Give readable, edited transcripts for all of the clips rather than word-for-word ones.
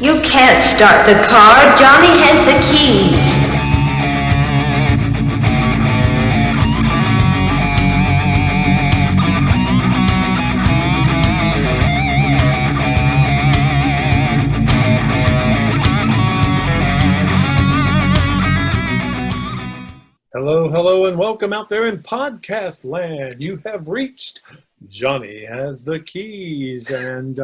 You can't start the car. Johnny has the keys. Hello, hello, and welcome out there in podcast land. You have reached Johnny Has the Keys. And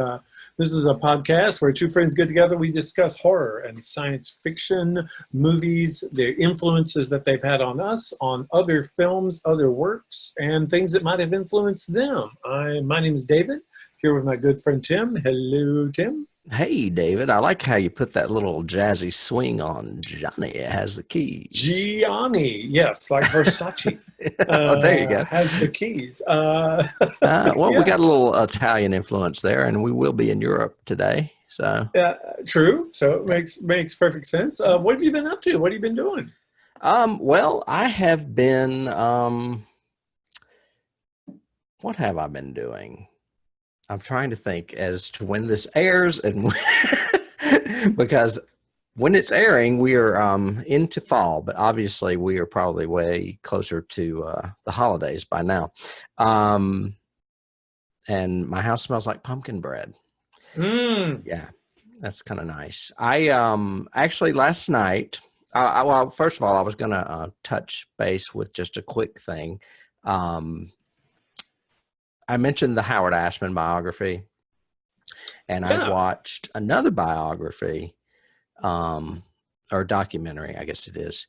this is a podcast where two friends get together. We discuss horror and science fiction movies, the influences that they've had on us, on other films, other works, and things that might have influenced them. My name is David, here with my good friend Tim. Hello, Tim. Hey, David, I like how you put that little jazzy swing on Johnny Has the Keys. Gianni, yes, like Versace. Oh, there you go. Has the keys. Well, yeah. We got a little Italian influence there, and we will be in Europe today. So true. So it makes perfect sense. What have you been up to? What have you been doing? Well, I have been, what have I been doing? I'm trying to think as to when this airs, and because when it's airing, we are into fall, but obviously we are probably way closer to the holidays by now. And my house smells like pumpkin bread. Yeah, that's kind of nice. I actually last night, well, first of all, I was going to touch base with just a quick thing. I mentioned the Howard Ashman biography, and I watched another biography, or documentary, I guess it is,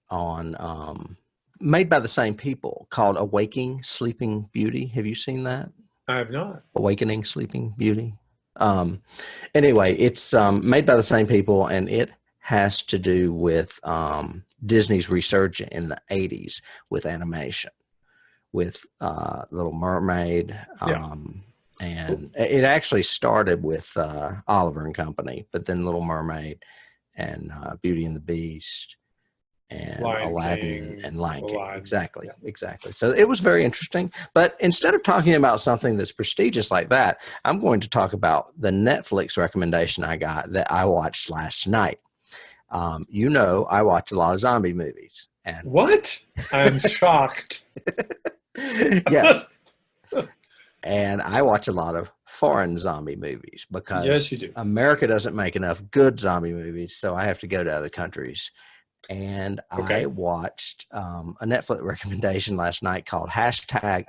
on made by the same people, called Awaking Sleeping Beauty. Have you seen that? I have not. Awakening Sleeping Beauty. Anyway, it's made by the same people, and it has to do with Disney's resurgence in the 80s with animation, with Little Mermaid, and it actually started with Oliver and Company, but then Little Mermaid and Beauty and the Beast and Aladdin and Lion King. Exactly. So it was very interesting. But instead of talking about something that's prestigious like that, I'm going to talk about the Netflix recommendation I got that I watched last night. I watch a lot of zombie movies. And what? I'm shocked. Yes. And I watch a lot of foreign zombie movies because yes, you do. America doesn't make enough good zombie movies, so I have to go to other countries. And I watched a Netflix recommendation last night called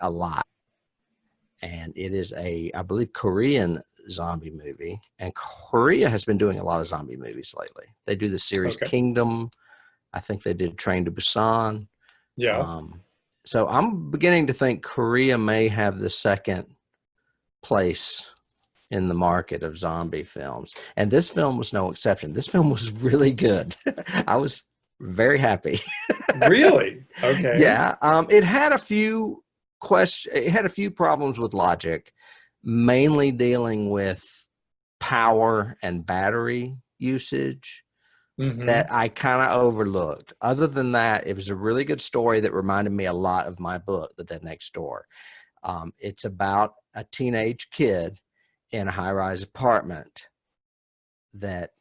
#Alive. And it is I believe, Korean zombie movie. And Korea has been doing a lot of zombie movies lately. They do the series Kingdom. I think they did Train to Busan. Yeah. So I'm beginning to think Korea may have the second place in the market of zombie films. And this film was no exception. This film was really good. I was very happy. Really? Okay. Yeah. It had a few problems with logic, mainly dealing with power and battery usage. That I kind of overlooked. Other than that, it was a really good story that reminded me a lot of my book, The Dead Next Door. It's about a teenage kid in a high-rise apartment that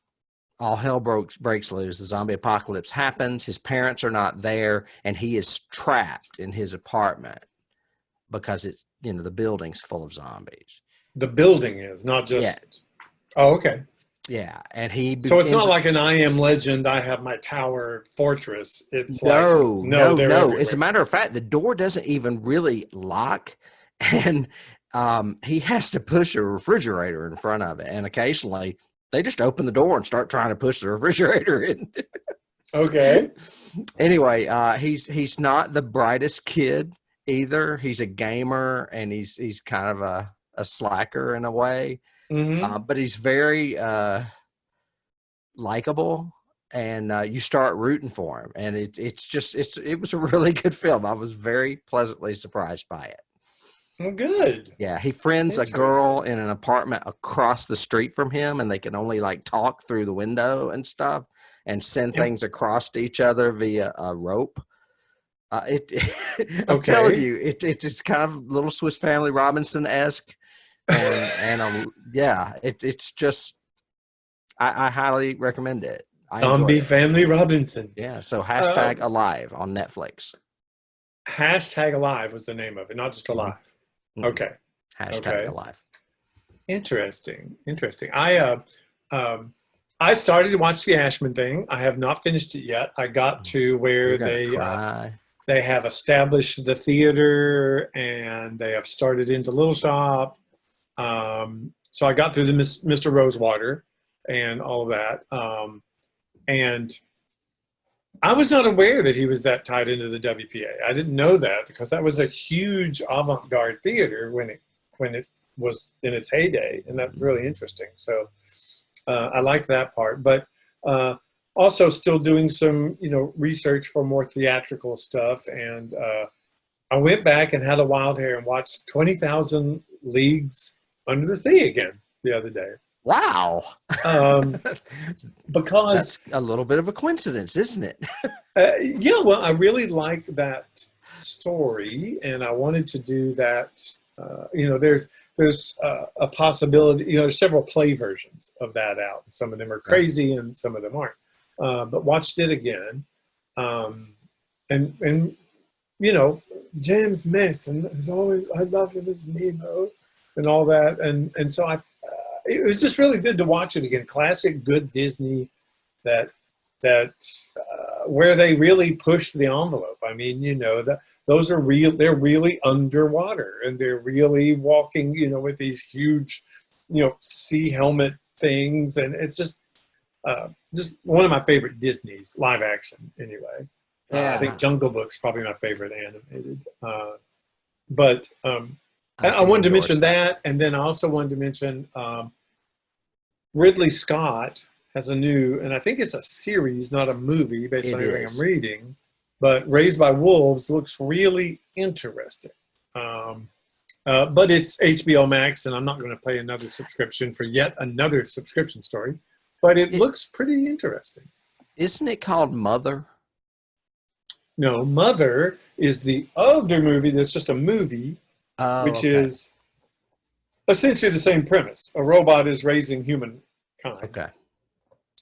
all hell breaks loose. The zombie apocalypse happens. His parents are not there, and he is trapped in his apartment because the building's full of zombies. The building is, not just... Yeah. Oh, okay. Yeah, and so it's not like an I Am Legend, I have my tower fortress. It's no. Everywhere. As a matter of fact, the door doesn't even really lock, and he has to push a refrigerator in front of it. And occasionally, they just open the door and start trying to push the refrigerator in. Okay. Anyway, he's not the brightest kid either. He's a gamer, and he's kind of a slacker in a way. But he's very likable, and you start rooting for him. And it was a really good film. I was very pleasantly surprised by it. Well, good. Yeah, he friends a girl in an apartment across the street from him, and they can only talk through the window and stuff, and send things across to each other via a rope. I'm telling you, it's kind of little Swiss Family Robinson-esque. It's just, I highly recommend it. I enjoy Zombie it. Family Robinson. Yeah. So hashtag alive on Netflix. Hashtag Alive was the name of it, not just Alive. Mhm. Okay. Hashtag alive. Interesting. I started to watch the Ashman thing. I have not finished it yet. I got to where You're gonna cry. they have established the theater and they have started into Little Shop. So I got through the Mr. Rosewater and all of that. And I was not aware that he was that tied into the WPA. I didn't know that because that was a huge avant-garde theater when it was in its heyday, and that's really interesting. So I like that part, but also still doing some research for more theatrical stuff. And I went back and had a wild hair and watched 20,000 Leagues Under the Sea again the other day. Wow. Because that's a little bit of a coincidence, isn't it? yeah, well, I really like that story, and I wanted to do that. There's a possibility. There's several play versions of that out. Some of them are crazy, and some of them aren't. But watched it again, and James Mason is always. I love him as Nemo, and all that, and so it was just really good to watch it again. Classic, good Disney, that where they really push the envelope. I mean, those are real. They're really underwater, and they're really walking, with these huge, sea helmet things, and it's just one of my favorite Disney's live action. Anyway, I think Jungle Book's probably my favorite animated. But I wanted to mention that, and then I also wanted to mention Ridley Scott has a new, and I think it's a series, not a movie, based on everything I'm reading, but Raised by Wolves looks really interesting. But it's HBO Max, and I'm not going to pay another subscription for yet another subscription story, but it looks pretty interesting. Isn't it called Mother? No, Mother is the other movie that's just a movie, which is essentially the same premise. A robot is raising humankind. Okay.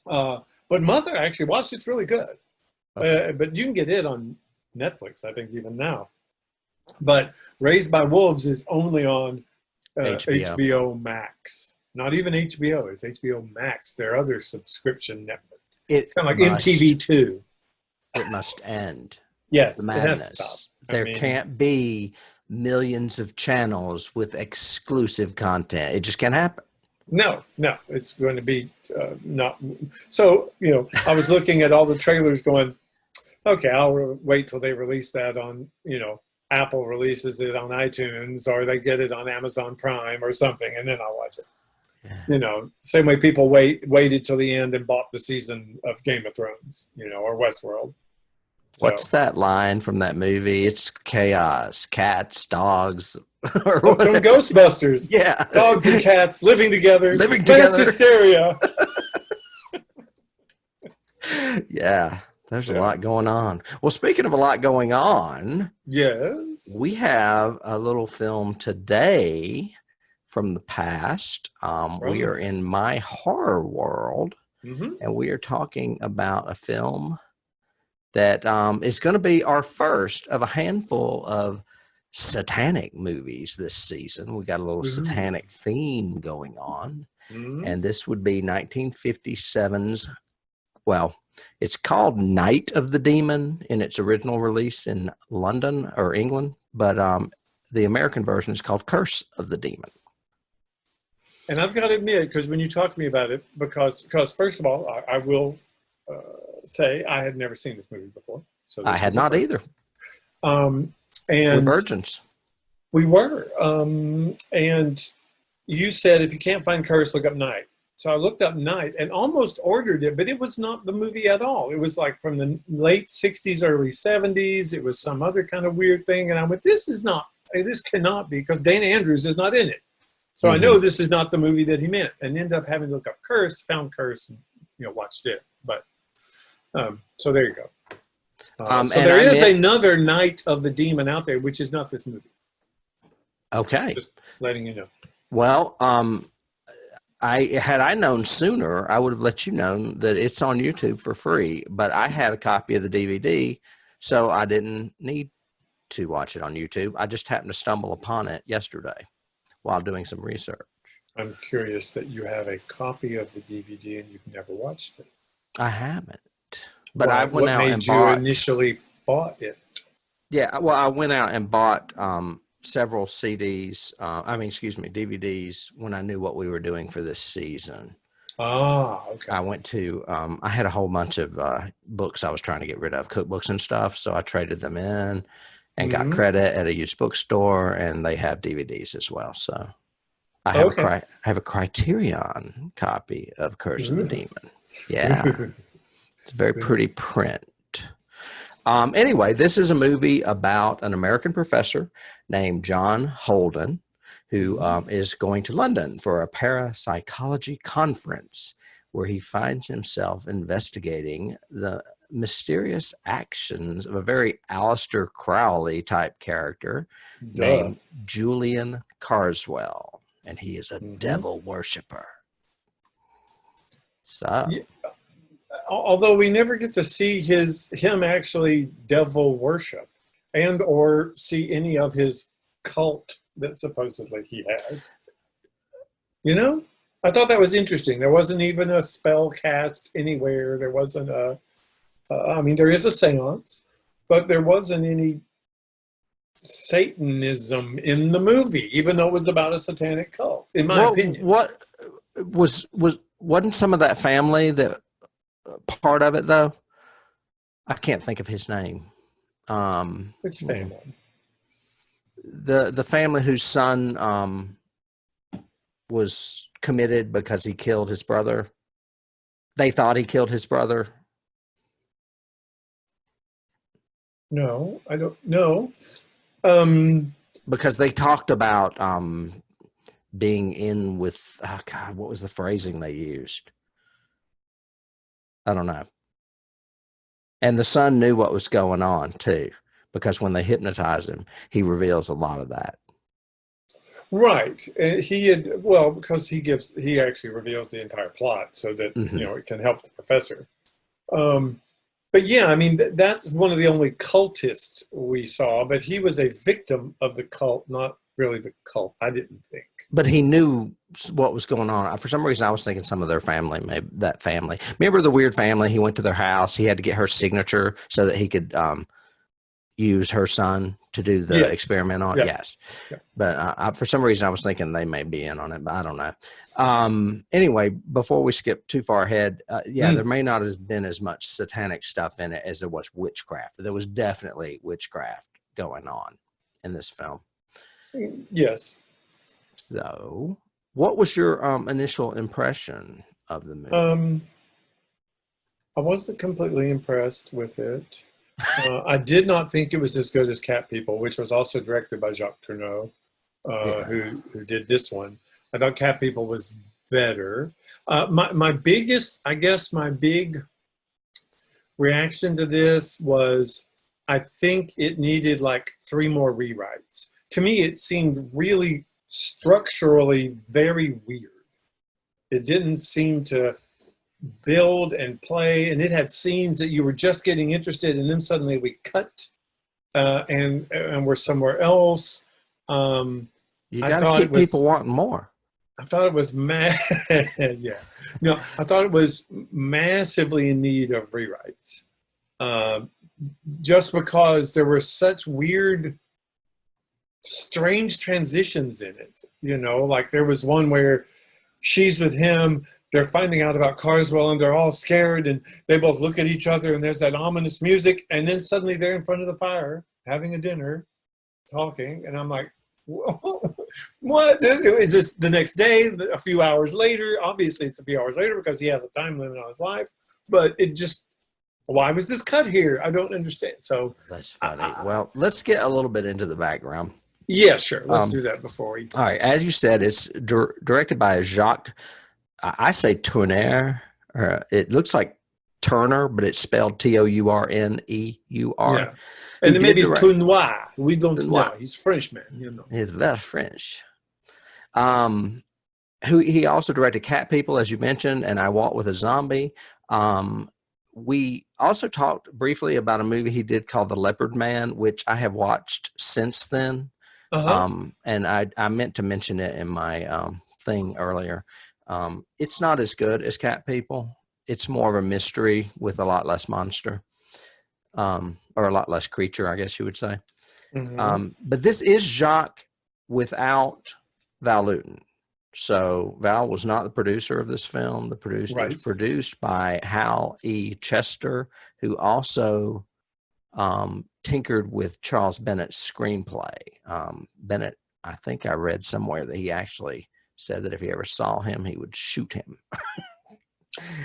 But Mother, I actually watched. It's really good. But you can get it on Netflix, I think, even now. But Raised by Wolves is only on HBO Max. Not even HBO. It's HBO Max, their other subscription network. It's kind of like MTV2. It must end. Yes, the it has to madness. stop. There can't be millions of channels with exclusive content. It just can't happen. No, it's going to be not. So, I was looking at all the trailers going, okay, I'll wait till they release that on, Apple releases it on iTunes, or they get it on Amazon Prime or something, and then I'll watch it. Yeah. Same way people waited till the end and bought the season of Game of Thrones, or Westworld. So, what's that line from that movie? It's chaos, cats, dogs. Or from Ghostbusters. Yeah. Dogs and cats living together. Mass hysteria. Yeah. There's a lot going on. Well, speaking of a lot going on, yes, we have a little film today from the past. We are in My Horror World, and we are talking about a film that is going to be our first of a handful of satanic movies this season. We got a little satanic theme going on, and this would be 1957's, well, it's called Night of the Demon in its original release in London or England, but the American version is called Curse of the Demon. And I've got to admit, because when you talk to me about it, because first of all, I will say I had never seen this movie before. So I had not either. And we're virgins. We were. And you said, if you can't find Curse, look up Night. So I looked up Night and almost ordered it, but it was not the movie at all. It was like from the late 60s, early 70s. It was some other kind of weird thing. And I went, this cannot be, because Dana Andrews is not in it. So I know this is not the movie that he meant, and ended up having to look up Curse, found Curse, and watched it. But so there you go. So there is another Night of the Demon out there, which is not this movie. Okay. Just letting you know. Well, Had I known sooner, I would have let you know that it's on YouTube for free. But I had a copy of the DVD, so I didn't need to watch it on YouTube. I just happened to stumble upon it yesterday while doing some research. I'm curious that you have a copy of the DVD and you've never watched it. I haven't, but I went what out made and you bought. initially bought it? Yeah, well, I went out and bought several CDs. DVDs when I knew what we were doing for this season. Ah, okay. I went to. I had a whole bunch of books I was trying to get rid of, cookbooks and stuff. So I traded them in and got credit at a used bookstore, and they have DVDs as well. So I have I have a Criterion copy of Curse of the Demon. Yeah, it's a very pretty print. Anyway, this is a movie about an American professor named John Holden, who is going to London for a parapsychology conference where he finds himself investigating the mysterious actions of a very Aleister Crowley type character named Julian Karswell, and he is a devil worshiper. So, yeah. Although we never get to see him actually devil worship and or see any of his cult that supposedly he has. You know, I thought that was interesting. There wasn't even a spell cast anywhere. There wasn't there is a seance, but there wasn't any Satanism in the movie, even though it was about a satanic cult, in my opinion. What wasn't some of that family that part of it though? I can't think of his name. Which family? The family whose son was committed because he killed his brother. They thought he killed his brother. No, I don't know. Because they talked about being in with, oh God, what was the phrasing they used? I don't know. And the son knew what was going on too, because when they hypnotize him, he reveals a lot of that. Right. Because he actually reveals the entire plot so that, it can help the professor. But yeah, I mean, that's one of the only cultists we saw, but he was a victim of the cult, not really the cult, I didn't think. But he knew what was going on. For some reason, I was thinking some of their family, maybe that family. Remember the weird family? He went to their house. He had to get her signature so that he could use her son to do the experiment on. Yes. Yeah. But for some reason, I was thinking they may be in on it, but I don't know. Anyway, before we skip too far ahead, there may not have been as much satanic stuff in it as there was witchcraft. There was definitely witchcraft going on in this film. Yes. So, what was your initial impression of the movie? I wasn't completely impressed with it. I did not think it was as good as Cat People, which was also directed by Jacques Tourneur, who did this one. I thought Cat People was better. My big reaction to this was, I think it needed like 3 more rewrites. To me, it seemed really structurally very weird. It didn't seem to build and play, and it had scenes that you were just getting interested, and then suddenly we cut and we're somewhere else. You got to keep people wanting more. I thought it was I thought it was massively in need of rewrites, just because there were such weird, strange transitions in it. Like there was one where she's with him, they're finding out about Karswell, and they're all scared, and they both look at each other, and there's that ominous music, and then suddenly they're in front of the fire having a dinner, talking, and I'm like, what? Is this the next day, a few hours later? Obviously it's a few hours later because he has a time limit on his life, but it just, why was this cut here? I don't understand. So that's funny. Well, let's get a little bit into the background. Yeah, sure. Let's do that before we. All right. As you said, it's directed by Jacques. I say Tourneur. It looks like Turner, but it's spelled Tourneur. Yeah. And it may be Tourneur. We don't know. He's Frenchman, He's very French. who he also directed Cat People, as you mentioned, and I Walk with a Zombie. We also talked briefly about a movie he did called The Leopard Man, which I have watched since then. And I meant to mention it in my thing earlier. It's not as good as Cat People. It's more of a mystery with a lot less monster, or a lot less creature, I guess you would say. But this is Jacques without Val Lewton. So Val was not the producer of this film. It was produced by Hal E. Chester, who also tinkered with Charles Bennett's screenplay. Bennett, I think I read somewhere that he actually said that if he ever saw him, he would shoot him.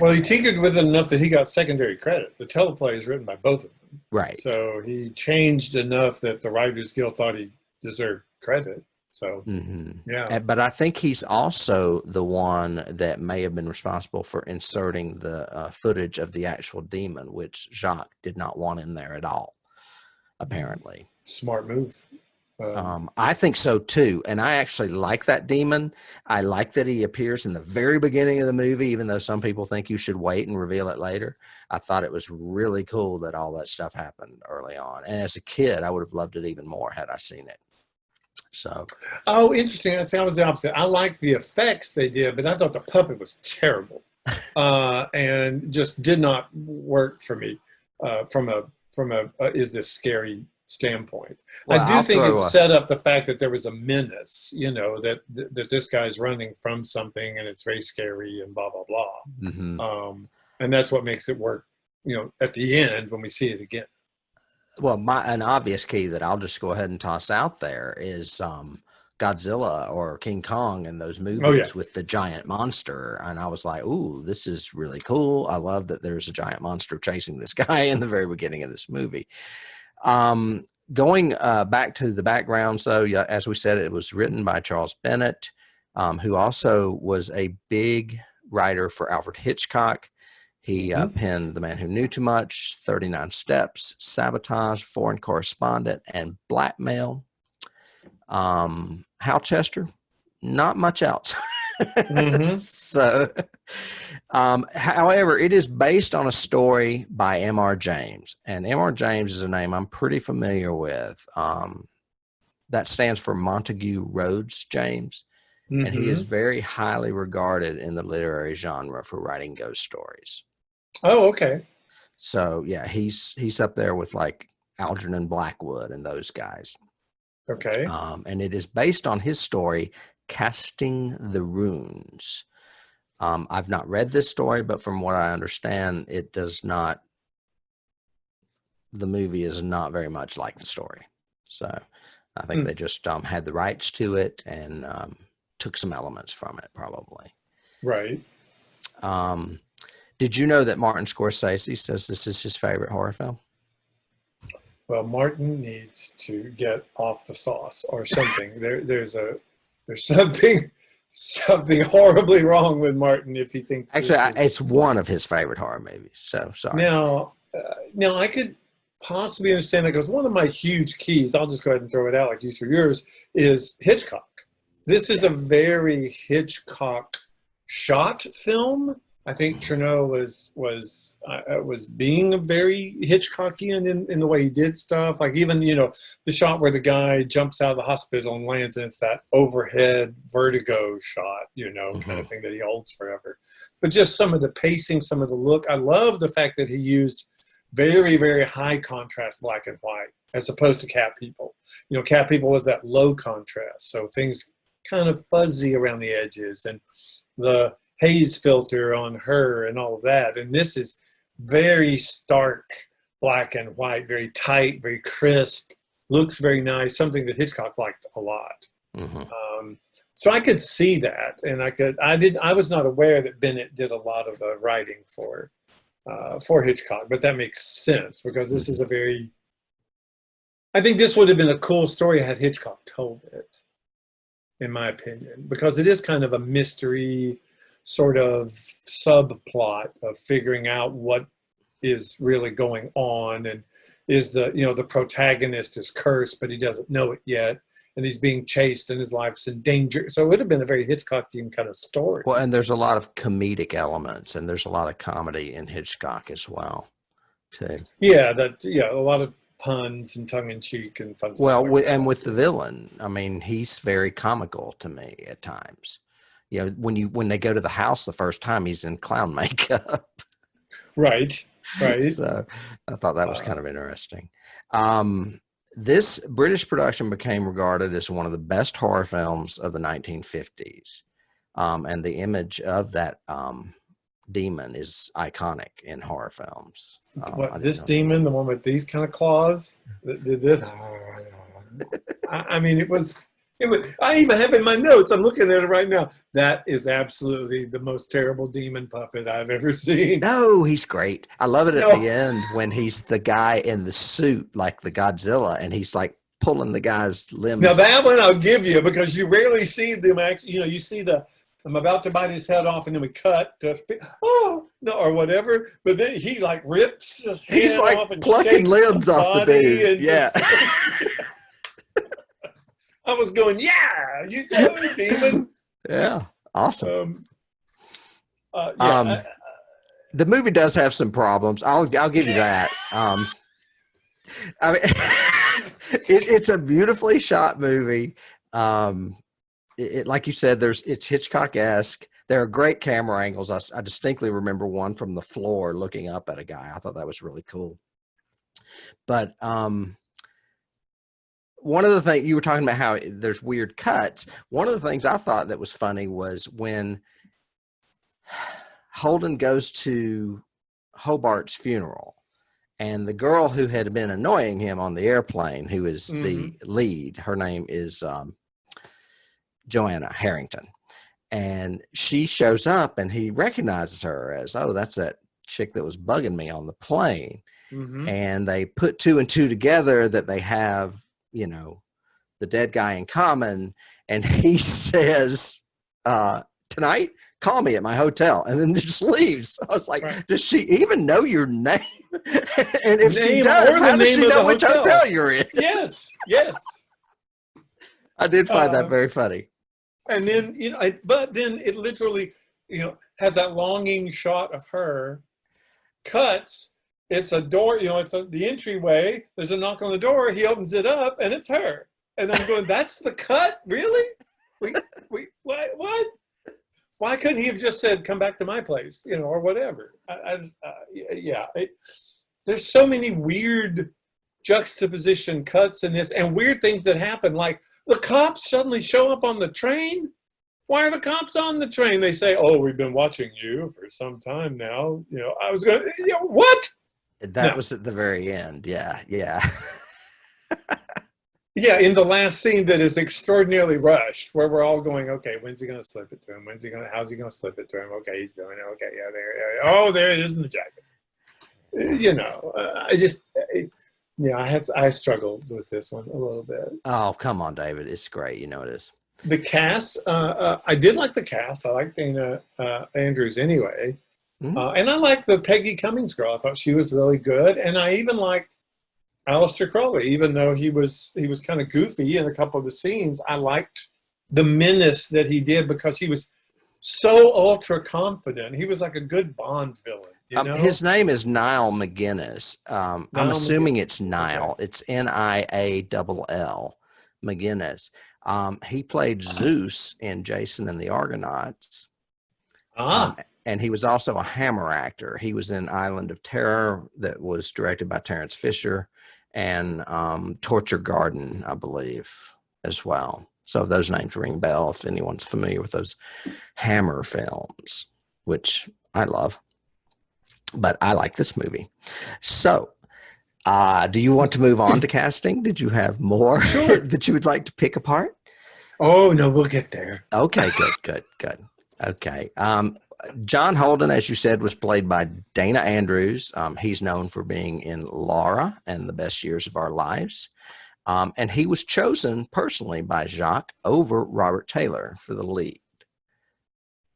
Well, he tinkered with it enough that he got secondary credit. The teleplay is written by both of them. Right. So he changed enough that the Writers Guild thought he deserved credit. So, yeah. But I think he's also the one that may have been responsible for inserting the footage of the actual demon, which Jacques did not want in there at all, apparently. Smart move. I think so too. And I actually like that demon. I like that he appears in the very beginning of the movie, even though some people think you should wait and reveal it later. I thought it was really cool that all that stuff happened early on. And as a kid, I would have loved it even more had I seen it. So, oh, interesting. I was the opposite. I liked the effects they did, but I thought the puppet was terrible, and just did not work for me from a is this scary standpoint. Well, I do think it set up the fact that there was a menace, that this guy's running from something and it's very scary and blah blah blah, and that's what makes it work. At the end when we see it again. Well, an obvious key that I'll just go ahead and toss out there is Godzilla or King Kong in those movies with the giant monster. And I was like, ooh, this is really cool. I love that there's a giant monster chasing this guy in the very beginning of this movie. Going back to the background, so as we said, it was written by Charles Bennett, who also was a big writer for Alfred Hitchcock. He penned The Man Who Knew Too Much, 39 Steps, Sabotage, Foreign Correspondent, and Blackmail. Hal Chester, not much else. So, however, it is based on a story by M.R. James. And M.R. James is a name I'm pretty familiar with. That stands for Montague Rhodes James. And he is very highly regarded in the literary genre for writing ghost stories. Oh, okay. So yeah, he's up there with like Algernon Blackwood and those guys. Okay. And it is based on his story, Casting the Runes. I've not read this story, but from what I understand, the movie is not very much like the story. So I think they just had the rights to it and took some elements from it, probably. Right. Did you know that Martin Scorsese says this is his favorite horror film? Well, Martin needs to get off the sauce or something. There's something horribly wrong with Martin if he thinks. Actually, it's one of his favorite horror movies. So sorry. Now I could possibly understand that because one of my huge keys, I'll just go ahead and throw it out like you threw yours, is Hitchcock. This is a very Hitchcock shot film. I think Tourneur was being very Hitchcockian in the way he did stuff. Like even, the shot where the guy jumps out of the hospital and lands, and it's that overhead vertigo shot, kind of thing that he holds forever. But just some of the pacing, some of the look. I love the fact that he used very, very high contrast black and white as opposed to Cat People. Cat People was that low contrast. So things kind of fuzzy around the edges and the haze filter on her and all of that. And this is very stark black and white, very tight, very crisp, looks very nice, something that Hitchcock liked a lot. So I could see that. And I was not aware that Bennett did a lot of the writing for Hitchcock, but that makes sense because this is I think this would have been a cool story had Hitchcock told it, in my opinion, because it is kind of a mystery sort of subplot of figuring out what is really going on, and is the protagonist is cursed, but he doesn't know it yet, and he's being chased and his life's in danger. So it would have been a very Hitchcockian kind of story. Well, and there's a lot of comedic elements, and there's a lot of comedy in Hitchcock as well, too. Yeah, a lot of puns and tongue in cheek and fun stuff. Well, like that. and with the villain, I mean, he's very comical to me at times. You know, when they go to the house the first time, he's in clown makeup. Right. So I thought that was kind of interesting. This British production became regarded as one of the best horror films of the 1950s. And the image of that demon is iconic in horror films. This demon, the one with these kind of claws? I mean, it was, I even have in my notes, I'm looking at it right now. That is absolutely the most terrible demon puppet I've ever seen. No, he's great. I love it at the end when he's the guy in the suit, like the Godzilla, and he's like pulling the guy's limbs. Now that one I'll give you, because you rarely see them actually, you see I'm about to bite his head off, and then we cut to, or whatever. But then he like rips his head He's like off and plucking limbs off the dude. Yeah. I was going, yeah, you go, demon. Yeah, awesome. The movie does have some problems. I'll give you that. I mean, it's a beautifully shot movie. Like you said, it's Hitchcock-esque. There are great camera angles. I distinctly remember one from the floor looking up at a guy. I thought that was really cool. But one of the things you were talking about, how there's weird cuts. One of the things I thought that was funny was when Holden goes to Hobart's funeral, and the girl who had been annoying him on the airplane, who is the lead, her name is Joanna Harrington, and she shows up, and he recognizes her as, oh, that's that chick that was bugging me on the plane. And they put two and two together that they have, the dead guy in common. And he says, tonight, call me at my hotel, and then just leaves. I was like, does she even know your name? And if she does, how does she know which hotel you're in? Yes. I did find that very funny. And then, but then it literally, has that longing shot of her, cuts, it's a door, it's the entryway, there's a knock on the door, he opens it up, and it's her. And I'm going, that's the cut? Really? What? Why couldn't he have just said, come back to my place, or whatever? There's so many weird juxtaposition cuts in this, and weird things that happen, like the cops suddenly show up on the train. Why are the cops on the train? They say, oh, we've been watching you for some time now. I was going, what? That was at the very end. Yeah. Yeah, in the last scene that is extraordinarily rushed, where we're all going, okay, when's he going to slip it to him? How's he going to slip it to him? Okay, he's doing it. Okay, yeah, there it is in the jacket. I struggled with this one a little bit. Oh, come on, David. It's great. It is. The cast, I did like the cast. I like Dana Andrews anyway. And I liked the Peggy Cummings girl. I thought she was really good. And I even liked Aleister Crowley, even though he was kind of goofy in a couple of the scenes. I liked the menace that he did, because he was so ultra confident. He was like a good Bond villain. His name is Niall MacGinnis. I'm assuming it's Niall. Okay. It's Niall MacGinnis. He played Zeus in Jason and the Argonauts. And he was also a Hammer actor. He was in Island of Terror, that was directed by Terrence Fisher, and Torture Garden, I believe, as well. So those names ring bell if anyone's familiar with those Hammer films, which I love. But I like this movie. So do you want to move on to casting? Did you have more that you would like to pick apart? Oh, no, we'll get there. Okay, good. Okay. John Holden, as you said, was played by Dana Andrews. He's known for being in Laura and The Best Years of Our Lives. And he was chosen personally by Jacques over Robert Taylor for the lead.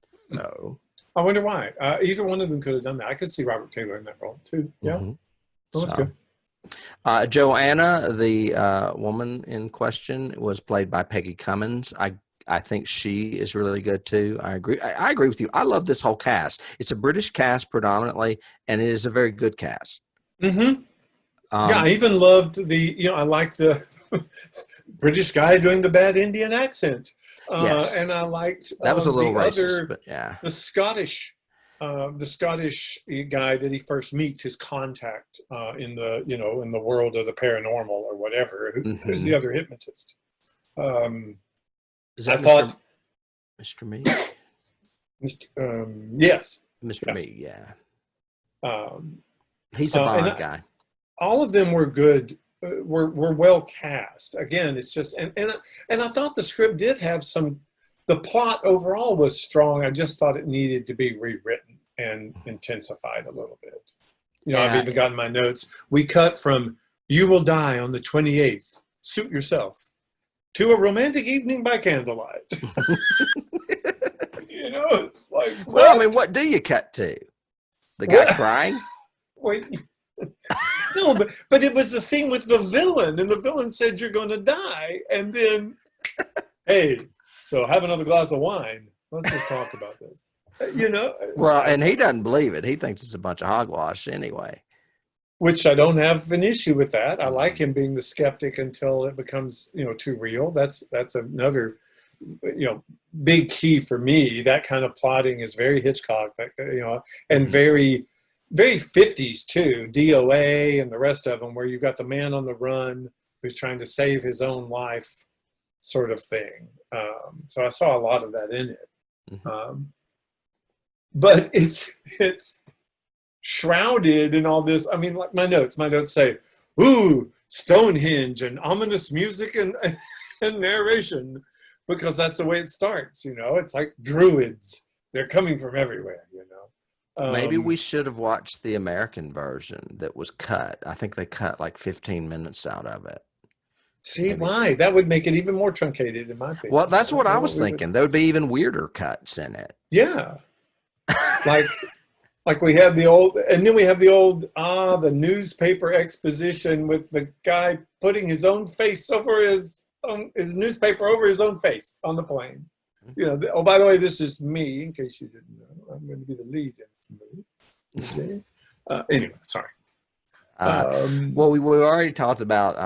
So I wonder why. Either one of them could have done that. I could see Robert Taylor in that role too. Yeah. Mm-hmm. Well, that's good. Joanna, the woman in question, was played by Peggy Cummins. I think she is really good too. I agree. I agree with you. I love this whole cast. It's a British cast predominantly, and it is a very good cast. Mm-hmm. Yeah, I even loved I like the British guy doing the bad Indian accent. Yes. And I liked That was a little the racist, but yeah. the Scottish guy that he first meets, his contact in the world of the paranormal or whatever, who's the other hypnotist. Is that I thought Mr. Meek? Yes. Mr. Meek, yeah. Um, He's a Bond guy. All of them were good, were well cast. Again, it's just and I thought the script did have the plot overall was strong. I just thought it needed to be rewritten and intensified a little bit. I've even gotten my notes. We cut from "You will die on the 28th. Suit yourself," to "A romantic evening by candlelight." It's like, what? Well, I mean, what do you cut to? The guy crying? Wait. No, but it was the scene with the villain, and the villain said, "You're going to die," and then, hey, so have another glass of wine. Let's just talk about this. Well, and he doesn't believe it. He thinks it's a bunch of hogwash anyway. Which I don't have an issue with that. I like him being the skeptic until it becomes, too real. That's another, big key for me. That kind of plotting is very Hitchcock, and very, very 50s too. DOA and the rest of them, where you've got the man on the run who's trying to save his own life, sort of thing. So I saw a lot of that in it. Mm-hmm. But it's shrouded in all this. I mean, like my notes say, "Ooh, Stonehenge," and ominous music and narration, because that's the way it starts. It's like druids. They're coming from everywhere. Maybe we should have watched the American version that was cut. I think they cut like 15 minutes out of it. See, why? That would make it even more truncated, in my opinion. Well, that's what I was thinking. There would be even weirder cuts in it. Yeah. Like we have the old, and then we have the newspaper exposition with the guy putting his own face over his newspaper over his own face on the plane. Oh, by the way, this is me, in case you didn't know. I'm going to be the lead in this movie. Anyway, sorry. Well, we already talked about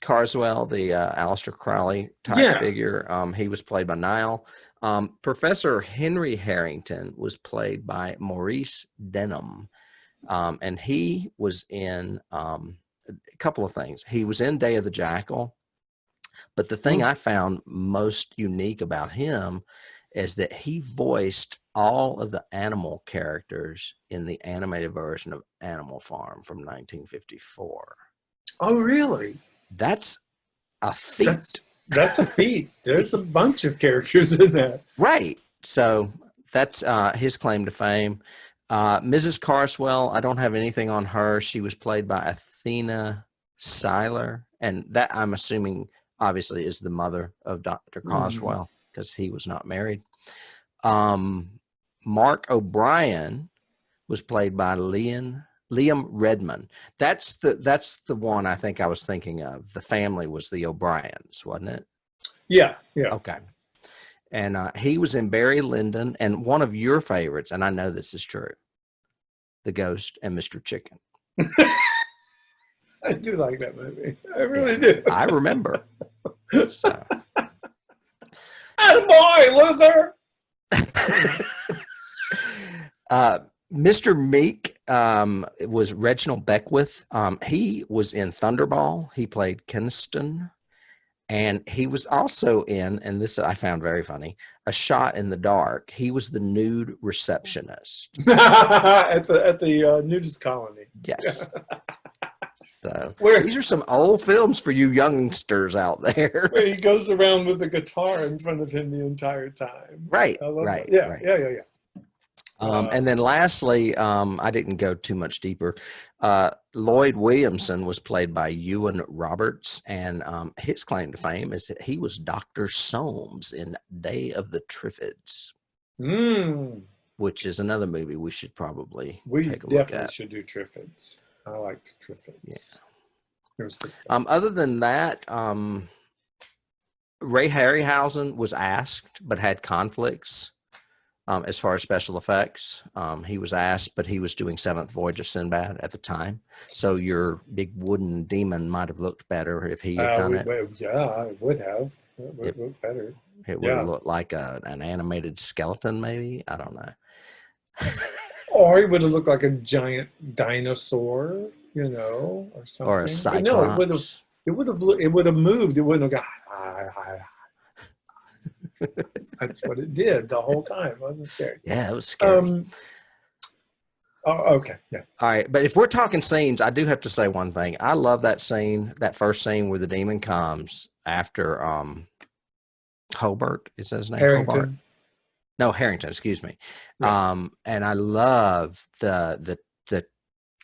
Karswell, the Aleister Crowley type figure. He was played by Niall. Professor Henry Harrington was played by Maurice Denham. And he was in a couple of things. He was in Day of the Jackal. But the thing I found most unique about him is that he voiced all of the animal characters in the animated version of Animal Farm from 1954. Oh, really? That's a feat. That's a feat. There's a bunch of characters in that. Right. So that's his claim to fame. Mrs. Carswell, I don't have anything on her. She was played by Athena Seiler. And that, I'm assuming, obviously, is the mother of Dr. Carswell, because he was not married. Mark O'Brien was played by Liam Redmond. That's the one I think I was thinking of. The family was the O'Briens, wasn't it? Yeah. Okay. And he was in Barry Lyndon, and one of your favorites, and I know this is true, The Ghost and Mr. Chicken. I do like that movie. I really do. I remember. So. Attaboy, loser! Mr. Meek was Reginald Beckwith. He was in Thunderball. He played Kenston. And he was also in, and this I found very funny, A Shot in the Dark. He was the nude receptionist. at the nudist colony. Yes. So these are some old films for you youngsters out there. Where he goes around with the guitar in front of him the entire time. Right. Yeah. And then lastly, I didn't go too much deeper. Lloyd Williamson was played by Ewan Roberts, and his claim to fame is that he was Dr. Soames in Day of the Triffids, which is another movie we should probably take a look at. We definitely should do Triffids. I like Triffids. Yeah. It was pretty good. Other than that, Ray Harryhausen was asked but had conflicts as far as special effects. He was asked, but he was doing Seventh Voyage of Sinbad at the time. So your big wooden demon might have looked better if he had done it. Yeah, it would have. It would look better. It would have looked like an animated skeleton, maybe. I don't know. Or it would have looked like a giant dinosaur, you know, or something. Or a cyclops. But no, it would have moved. It wouldn't have gone. That's what it did the whole time. Wasn't it scary? Yeah, it was scary. Okay, yeah. All right, but if we're talking scenes, I do have to say one thing. I love that scene, that first scene where the demon comes after Hobart. Is that his name? Harrington. Hobart? No, Harrington. Excuse me. Yeah. And I love the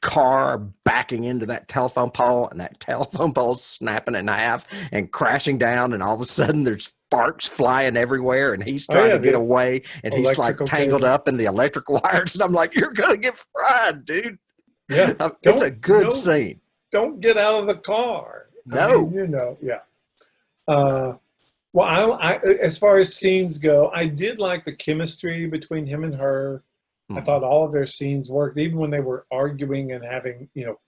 car backing into that telephone pole, and that telephone pole snapping in half and crashing down, and all of a sudden there's sparks flying everywhere, and he's trying to get away, and he's like tangled up in the electric wires, and I'm like, you're gonna get fried, dude. Yeah, it's a good scene. Don't get out of the car. No, I mean, you know, yeah. Well, I as far as scenes go, I did like the chemistry between him and her. I thought all of their scenes worked, even when they were arguing and having, you know,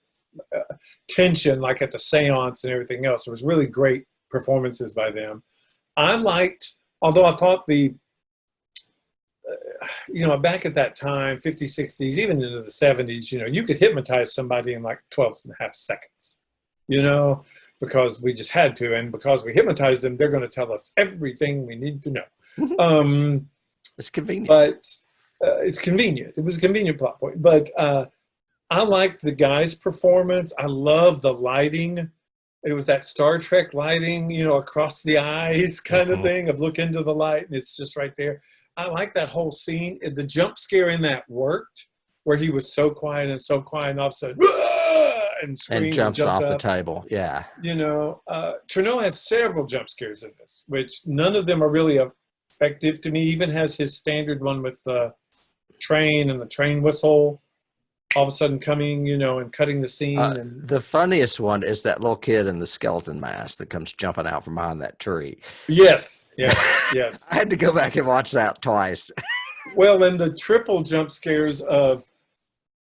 tension, like at the seance and everything else. It was really great performances by them. I liked, although I thought you know, back at that time, 50s, 60s, even into the 70s, you know, you could hypnotize somebody in like 12 and a half seconds, you know, because we just had to. And because we hypnotized them, they're going to tell us everything we need to know. It's convenient. But it's convenient. It was a convenient plot point. But I liked the guy's performance. I love the lighting. It was that Star Trek lighting, you know, across the eyes kind of thing, of look into the light and it's just right there. I like that whole scene. The jump scare in that worked, where he was so quiet and all of a sudden, and screamed and jumps off up. the table. Yeah. You know, Tourneur has several jump scares in this, which none of them are really effective to me. He even has his standard one with the train and the train whistle all of a sudden coming, you know, and cutting the scene. And the funniest one is that little kid in the skeleton mask that comes jumping out from behind that tree. Yes. I had to go back and watch that twice. Well, and the triple jump scares of,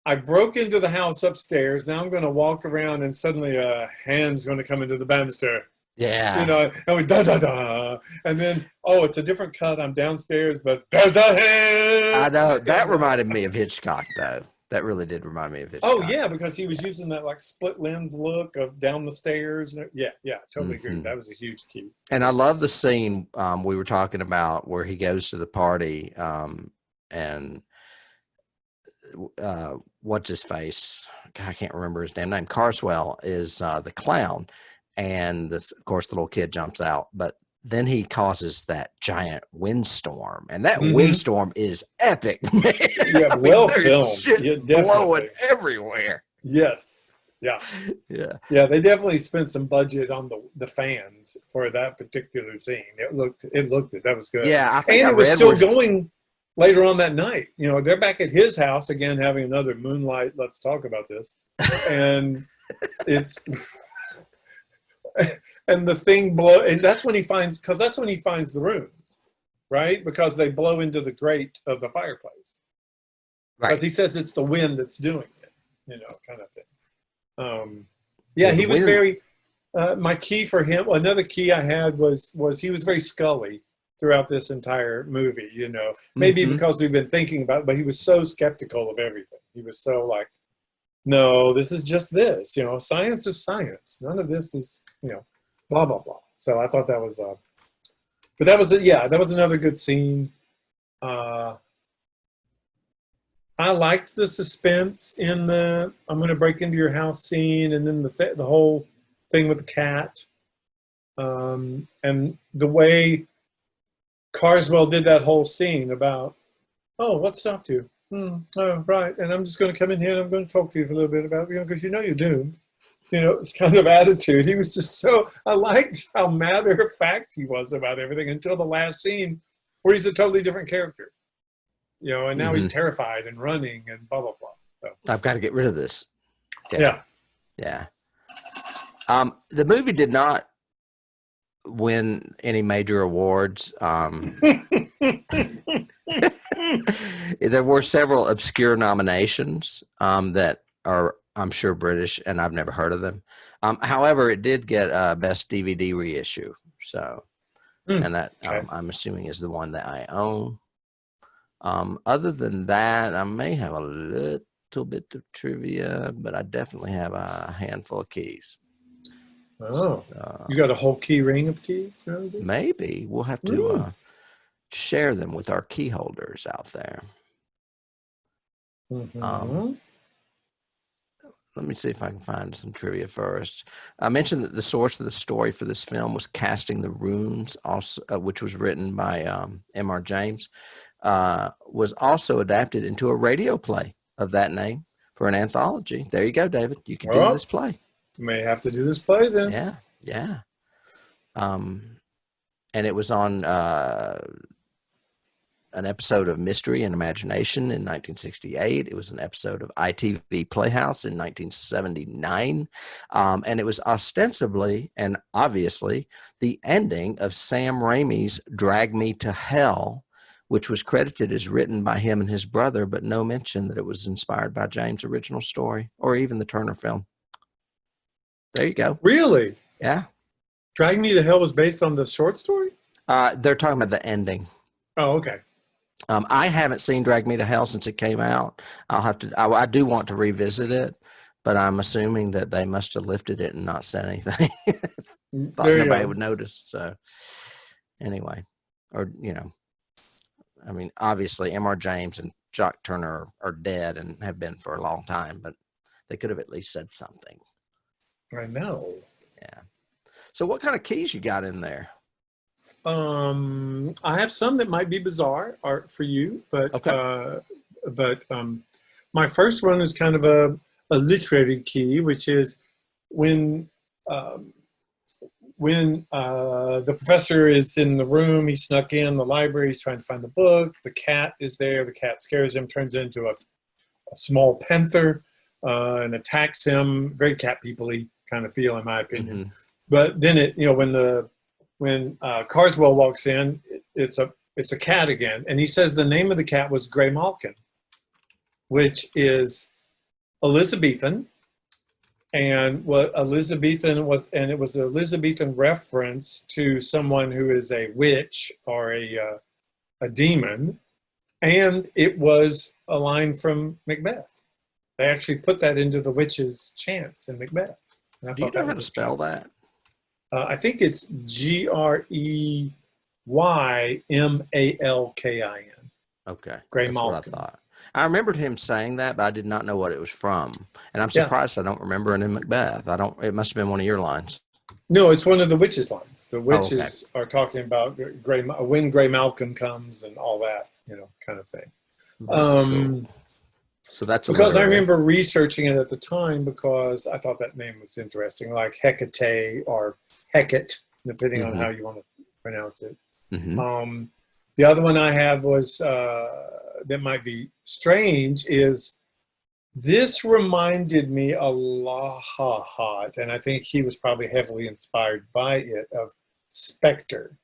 I broke into the house upstairs. Now I'm going to walk around and suddenly a hand's going to come into the banister. Yeah. You know, and we da-da-da. And then, oh, it's a different cut. I'm downstairs, but there's a hand. I know. That reminded me of Hitchcock, though. That really did remind me of Hitchcock. Oh, yeah, because he was using that, like, split lens look of down the stairs. Yeah, totally agree. That was a huge key. And I love the scene we were talking about where he goes to the party and what's his face? God, I can't remember his damn name. Karswell is the clown. And this, of course, the little kid jumps out, but then he causes that giant windstorm, and that windstorm is epic, man. Yeah, well filmed. Yeah, blowing everywhere. Yes. Yeah. They definitely spent some budget on the fans for that particular scene. It looked that was good. Yeah, and it was still going later on that night. You know, they're back at his house again, having another moonlight. Let's talk about this, and it's. And the thing and that's when he finds the runes, right? Because they blow into the grate of the fireplace. Because he says it's the wind that's doing it, you know, kind of thing. He was very, my key for him, another key I had was he was very Scully throughout this entire movie, you know, maybe because we've been thinking about it, but he was so skeptical of everything. He was so like, no, this is just this, you know, science is science. None of this is, you know, blah, blah, blah. So I thought that was, but that was, that was another good scene. I liked the suspense in the, I'm going to break into your house scene, and then the whole thing with the cat. And the way Karswell did that whole scene about, oh, what stopped you? Oh, right. And I'm just going to come in here and I'm going to talk to you for a little bit about, you know, because you know you're doomed. You know, it's kind of attitude. He was just I liked how matter of fact he was about everything until the last scene where he's a totally different character. You know, and now he's terrified and running and blah, blah, blah. So. I've got to get rid of this. Yeah. The movie did not win any major awards. There were several obscure nominations that are, I'm sure, British, and I've never heard of them. However, it did get best DVD reissue. So, and that Okay. I'm assuming is the one that I own. Other than that, I may have a little bit of trivia, but I definitely have a handful of keys. Oh, you got a whole key ring of keys? Maybe we'll have to share them with our key holders out there. Mm-hmm. Let me see if I can find some trivia first. I mentioned that the source of the story for this film was Casting the Runes, also, which was written by M.R. James, was also adapted into a radio play of that name for an anthology. There you go, David. You can do this play. May have to do this play then. Yeah. And it was on an episode of Mystery and Imagination in 1968. It was an episode of ITV Playhouse in 1979. And it was ostensibly and obviously the ending of Sam Raimi's Drag Me to Hell, which was credited as written by him and his brother, but no mention that it was inspired by James' original story or even the Turner film. There you go. Really? Yeah. Drag Me to Hell was based on the short story? They're talking about the ending. Oh, okay. I haven't seen Drag Me to Hell since it came out. I do want to revisit it, but I'm assuming that they must have lifted it and not said anything. Thought nobody would notice. So anyway, I mean, obviously M.R. James and Jacques Tourneur are dead and have been for a long time, but they could have at least said something. I know. Yeah. So what kind of keys you got in there? I have some that might be bizarre art for you, but my first one is kind of a literary key, which is when the professor is in the room, he snuck in the library, he's trying to find the book, the cat is there, the cat scares him, turns into a small panther and attacks him. Very cat people-y kind of feel, in my opinion. Mm-hmm. But then when Karswell walks in, it's a cat again, and he says the name of the cat was Grey Malkin, which is Elizabethan, and what Elizabethan was, and it was an Elizabethan reference to someone who is a witch or a demon, and it was a line from Macbeth. They actually put that into the witch's chants in Macbeth. And I Do you thought know how to spell that? I think it's Greymalkin. Okay. Grey That's Malkin. what I thought. I remembered him saying that, but I did not know what it was from. And I'm surprised I don't remember it in Macbeth. It must have been one of your lines. No, it's one of the witches' lines. The witches are talking about when Grey Malkin comes and all that, kind of thing. Cool. So that's because I remember researching it at the time because I thought that name was interesting, like Hecate or Hecate, depending on how you want to pronounce it. Mm-hmm. The other one I have was that might be strange is this reminded me a lot, and I think he was probably heavily inspired by it, of Spectre,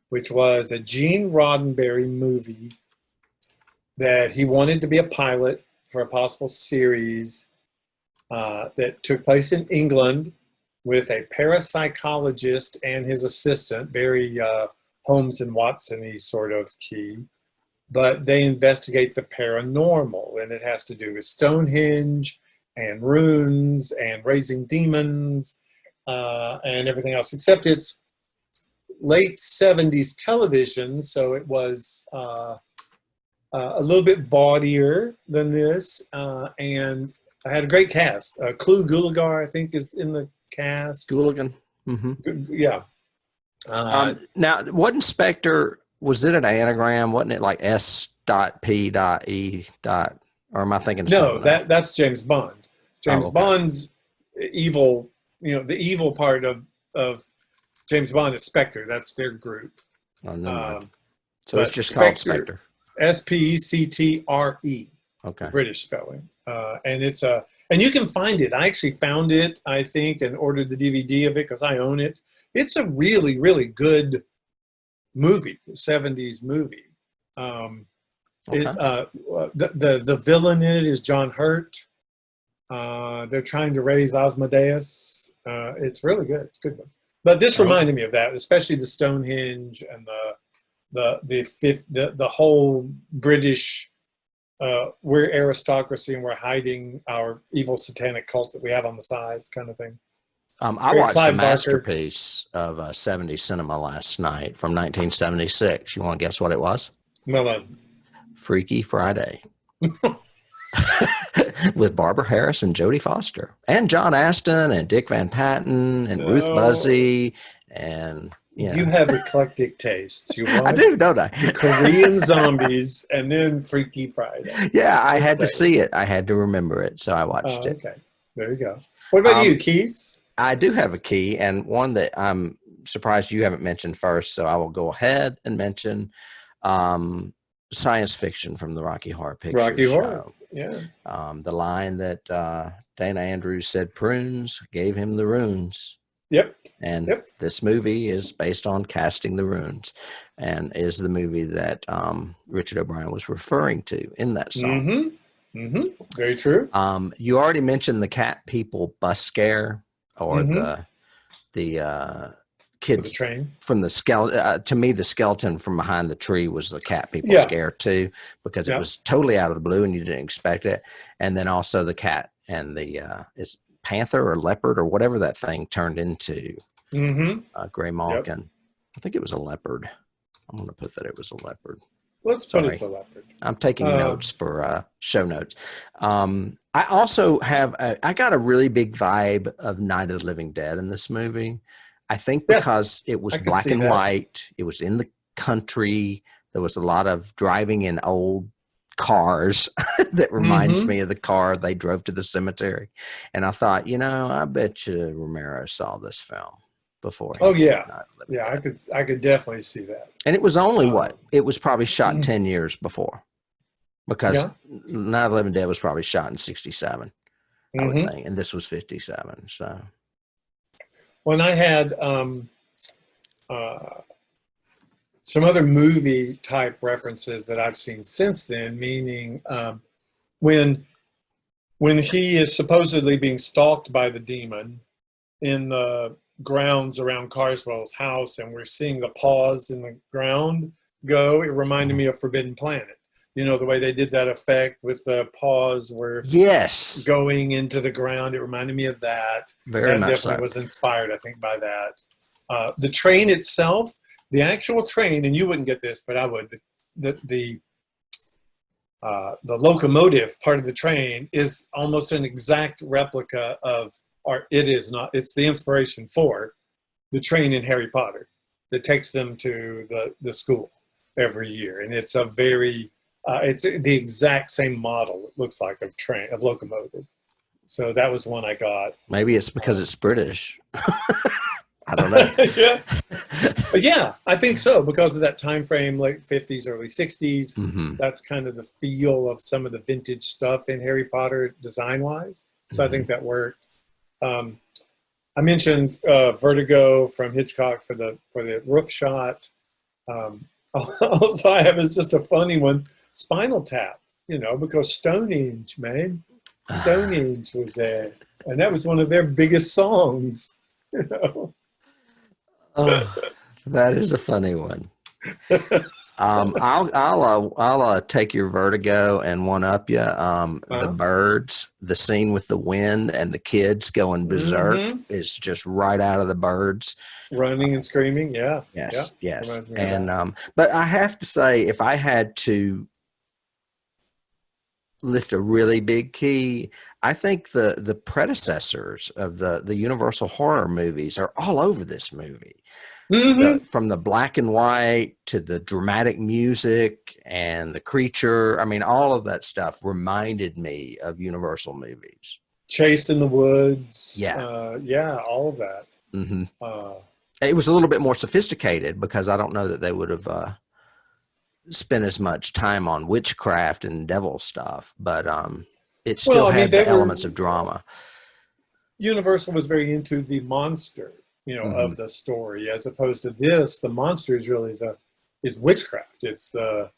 which was a Gene Roddenberry movie that he wanted to be a pilot for a possible series that took place in England with a parapsychologist and his assistant, very Holmes and Watson-y sort of key. But they investigate the paranormal, and it has to do with Stonehenge and runes and raising demons and everything else, except it's late 70s television, so it was a little bit bawdier than this, and I had a great cast. Clu Gulagar, I think, is in the cast. Gooligan. Mm-hmm. Yeah. Now, wasn't Spectre, was it an anagram? Wasn't it like S.P.E. Or am I thinking of something? No, that's James Bond. James Bond's evil, the evil part of James Bond is Spectre. That's their group. Oh, no. So it's just called Spectre. Spectre. Okay. British spelling. And and you can find it. I actually found it, I think, and ordered the DVD of it because I own it. It's a really, really good movie, 70s movie. Okay. The villain in it is John Hurt. They're trying to raise Asmodeus. It's really good. It's a good one. But this reminded me of that, especially the Stonehenge and the whole British. We're aristocracy and we're hiding our evil satanic cult that we have on the side, kind of thing. I watched a masterpiece of 70s cinema last night from 1976. You want to guess what it was? No. Freaky Friday. With Barbara Harris and Jodie Foster and John Aston and Dick Van Patten and Ruth Buzzy and you have eclectic tastes. You I do, don't I? The Korean zombies and then Freaky Friday. Yeah, I had to see it. I had to remember it, so I watched it. Okay, there you go. What about you, Keith? I do have a key, and one that I'm surprised you haven't mentioned first, so I will go ahead and mention science fiction from the Rocky Horror Picture Show. Horror, yeah. The line that Dana Andrews said, "Prunes gave him the runes." Yep. And this movie is based on Casting the Runes, and is the movie that Richard O'Brien was referring to in that song. Mm-hmm. Very true. You already mentioned the cat people bus scare, or the kids the train from the skeleton. To me, the skeleton from behind the tree was the cat people scare too, because it was totally out of the blue and you didn't expect it. And then also the cat and the is panther or leopard or whatever that thing turned into. Gray Malkin. I think it was a leopard. I'm going to put that it was a leopard. Let's put it's a leopard. I'm taking notes for show notes. I also have I got a really big vibe of Night of the Living Dead in this movie. I think because it was black and white. It was in the country. There was a lot of driving in old cars that reminds me of the car they drove to the cemetery. And I thought, I bet you Romero saw this film before. Yeah, I could definitely see that. And it was only it was probably shot 10 years before, because Night of the Living Dead was probably shot in 67, I would think, and this was 57. So when I had some other movie type references that I've seen since then, meaning when he is supposedly being stalked by the demon in the grounds around Karswell's house, and we're seeing the paws in the ground go, it reminded me of Forbidden Planet. The way they did that effect with the paws were going into the ground. It reminded me of that. Very much definitely was inspired, I think, by that. The train itself, the actual train, and you wouldn't get this, but I would. The locomotive part of the train is almost an exact replica of, or it is not. It's the inspiration for the train in Harry Potter that takes them to the school every year, and it's a very it's the exact same model. It looks like of locomotive. So that was one I got. Maybe it's because it's British. I don't know. Yeah, I think so, because of that time frame, late 50s, early 60s. That's kind of the feel of some of the vintage stuff in Harry Potter design wise. So I think that worked. I mentioned Vertigo from Hitchcock for the roof shot. Also, I have is just a funny one, Spinal Tap. Because Stonehenge, man, Stonehenge was there, and that was one of their biggest songs. Oh, that is a funny one. I'll take your Vertigo and one up you. The birds, the scene with the wind and the kids going berserk is just right out of the birds. Running and screaming, Yes. And but I have to say, if I had to lift a really big key, I think the predecessors of the Universal horror movies are all over this movie. From the black and white to the dramatic music and the creature. I mean, all of that stuff reminded me of Universal movies. Chase in the Woods. All of that. It was a little bit more sophisticated, because I don't know that they would have spend as much time on witchcraft and devil stuff, but it Well, still I mean, had the elements of drama. Universal was very into the monster, of the story, as opposed to this. The monster is really is witchcraft. It's the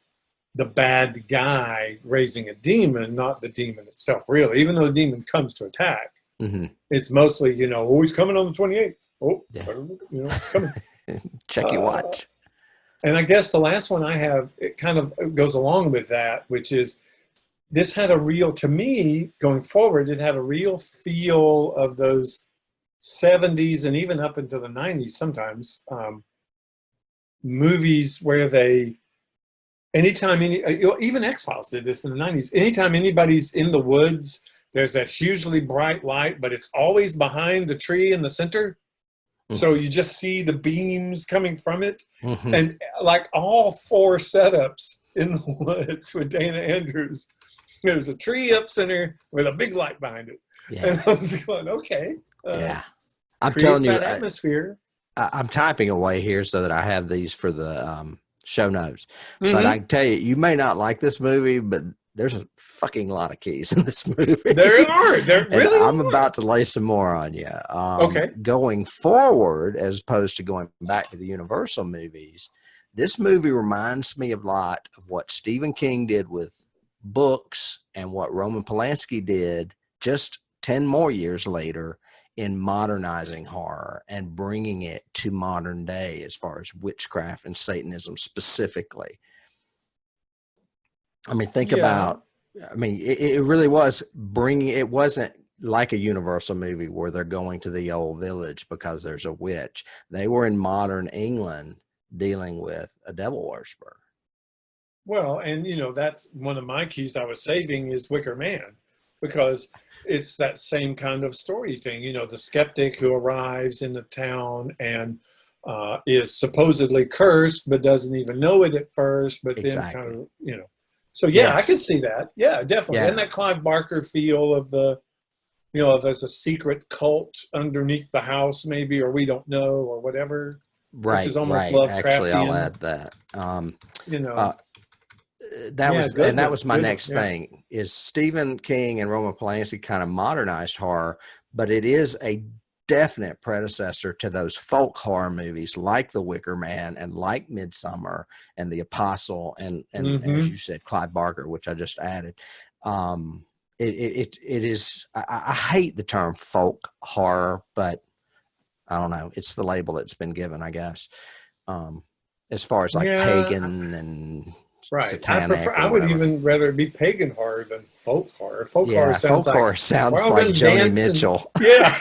bad guy raising a demon, not the demon itself, really. Even though the demon comes to attack, it's mostly, oh, he's coming on the 28th. Oh, yeah. Coming. Check your watch. And I guess the last one I have, it kind of goes along with that, which is this had a real, to me, going forward, it had a real feel of those 70s and even up into the 90s sometimes, movies where anytime even X-Files did this in the 90s, anytime anybody's in the woods, there's that hugely bright light, but it's always behind the tree in the center. So you just see the beams coming from it. And like all 4 setups in the woods with Dana Andrews, there's a tree up center with a big light behind it. Yeah. And I was going, okay. I'm telling you, that atmosphere. I'm typing away here so that I have these for the show notes. But I can tell you, you may not like this movie, but there's a fucking lot of keys in this movie. There are. There really I'm about to lay some more on you. Okay. Going forward, as opposed to going back to the Universal movies, this movie reminds me a lot of what Stephen King did with books and what Roman Polanski did just 10 more years later in modernizing horror and bringing it to modern day as far as witchcraft and Satanism specifically. I mean, think about, it really was it wasn't like a Universal movie where they're going to the old village because there's a witch. They were in modern England dealing with a devil worshiper. Well, and that's one of my keys I was saving is Wicker Man, because it's that same kind of story thing. The skeptic who arrives in the town and is supposedly cursed, but doesn't even know it at first, but then kind of, So I could see that. Yeah, definitely. And that Clive Barker feel of there's a secret cult underneath the house, maybe, or we don't know, or whatever. Right. Which is almost Lovecraftian. Actually, I'll add that. That was my next thing is Stephen King and Roman Polanski kind of modernized horror, but it is a definite predecessor to those folk horror movies like The Wicker Man and like Midsummer and The Apostle and as you said, Clive Barker, which I just added. It is, I hate the term folk horror, but I don't know. It's the label that's been given, I guess. As far as like pagan and satanic. I would even rather be pagan horror than folk horror. Folk horror sounds like Joni Mitchell. Yeah.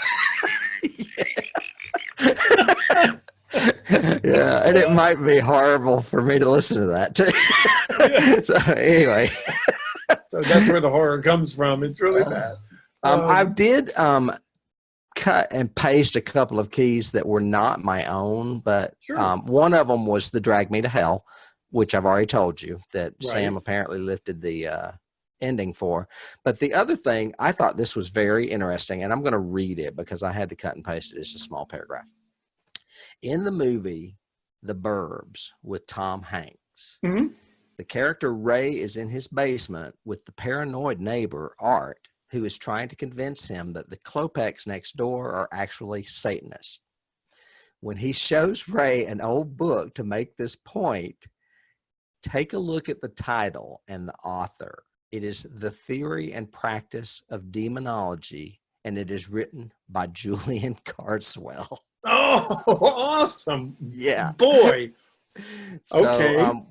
Yeah, and it might be horrible for me to listen to that too. So anyway. So that's where the horror comes from. It's really bad. I did cut and paste a couple of keys that were not my own, but one of them was the Drag Me to Hell, which I've already told you that Sam apparently lifted the ending for. But the other thing, I thought this was very interesting, and I'm going to read it because I had to cut and paste it. It's a small paragraph. In the movie The Burbs with Tom Hanks, the character Ray is in his basement with the paranoid neighbor, Art, who is trying to convince him that the Klopeks next door are actually Satanists. When he shows Ray an old book to make this point, take a look at the title and the author. It is The Theory and Practice of Demonology, and it is written by Julian Karswell. Oh, awesome. Yeah. Boy. Okay. So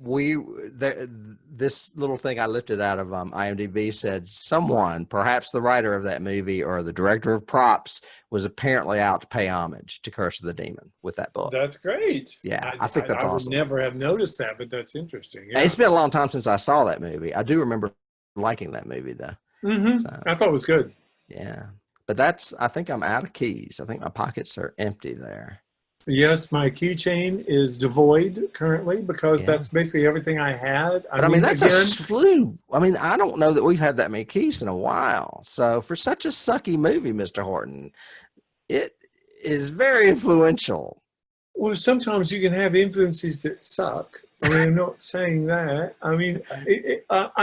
this little thing I lifted out of IMDb said someone, perhaps the writer of that movie or the director of props, was apparently out to pay homage to Curse of the Demon with that book. That's great. Yeah, I think that's awesome. I would never have noticed that, but that's interesting. Yeah. It's been a long time since I saw that movie. I do remember liking that movie though. So, I thought it was good. Yeah. But I think I'm out of keys. I think my pockets are empty there. Yes, my keychain is devoid currently because that's basically everything I had. I mean that's a slew. I mean, I don't know that we've had that many keys in a while. So for such a sucky movie, Mr. Horton, it is very influential. Well, sometimes you can have influences that suck. I mean, I'm not saying that. I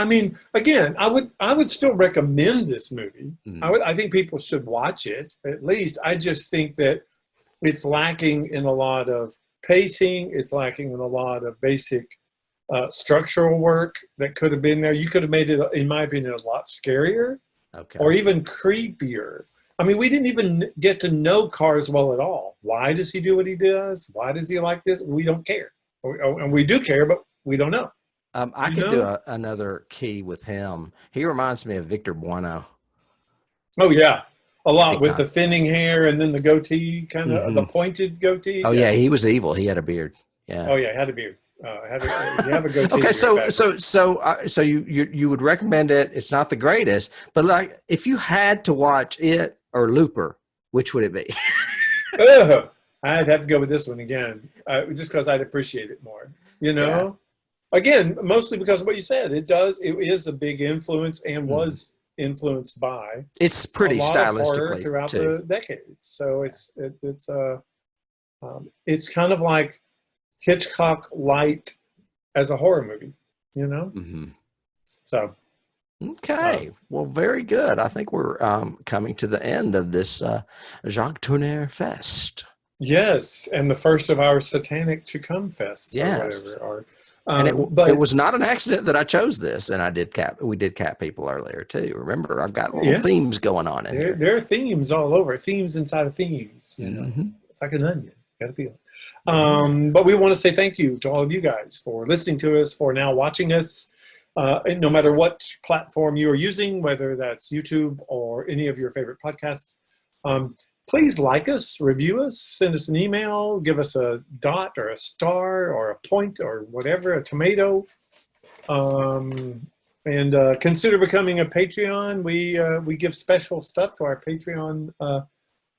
mean, again, I would still recommend this movie. I think people should watch it at least. I just think that it's lacking in a lot of pacing. It's lacking in a lot of basic structural work that could have been there. You could have made it, in my opinion, a lot scarier, or even creepier. I mean, we didn't even get to know Karswell at all. Why does he do what he does? Why does he like this? We don't care. And we do care, but we don't know. I could do another key with him. He reminds me of Victor Bueno. Oh, yeah. A lot, with the thinning hair and then the goatee, kind of the pointed goatee. Oh, yeah. He was evil. He had a beard. Yeah. Oh, yeah. Had a beard. You have a goatee. Okay, so you would recommend it. It's not the greatest, but like if you had to watch it or Looper, which would it be? I'd have to go with this one again, just because I'd appreciate it more. You know, again, mostly because of what you said. It is a big influence and was influenced by. It's pretty stylistically throughout the decades. So it's kind of like Hitchcock light as a horror movie, you know? So. Okay. Well, very good. I think we're coming to the end of this Jacques Tourneur Fest. Yes. And the first of our satanic to come fests or whatever. And it was not an accident that I chose this, and we did cat people earlier too. Remember, I've got little themes going on in here. There are themes all over, themes inside of themes. You know, it's like an onion. Got to peel it. But we want to say thank you to all of you guys for listening to us, for now watching us, no matter what platform you are using, whether that's YouTube or any of your favorite podcasts. Please like us, review us, send us an email, give us a dot or a star or a point or whatever, a tomato. And consider becoming a Patreon. We give special stuff to our Patreon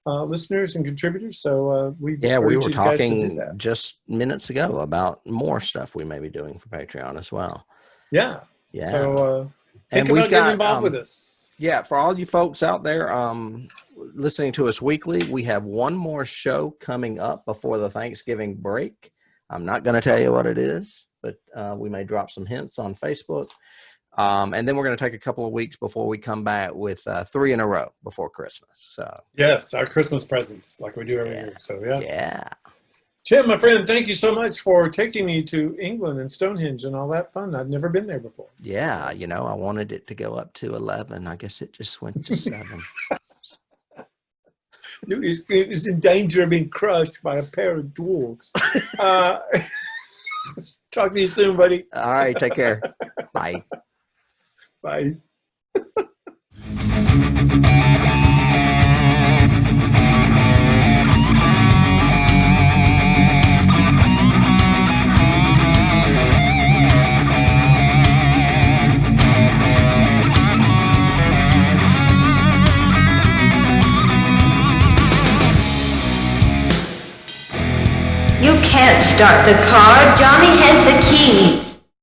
listeners and contributors. So we were talking just minutes ago about more stuff we may be doing for Patreon as well. Yeah. So think about getting involved with us. Yeah, for all you folks out there listening to us weekly, we have one more show coming up before the Thanksgiving break. I'm not going to tell you what it is, but we may drop some hints on Facebook. And then we're going to take a couple of weeks before we come back with 3 in a row before Christmas. So yes, our Christmas presents like we do every year. So yeah. Tim, my friend, thank you so much for taking me to England and Stonehenge and all that fun. I've never been there before. Yeah, I wanted it to go up to 11. I guess it just went to 7. It was in danger of being crushed by a pair of dwarves. Talk to you soon, buddy. All right, take care. Bye. Bye. You can't start the car. Johnny has the keys.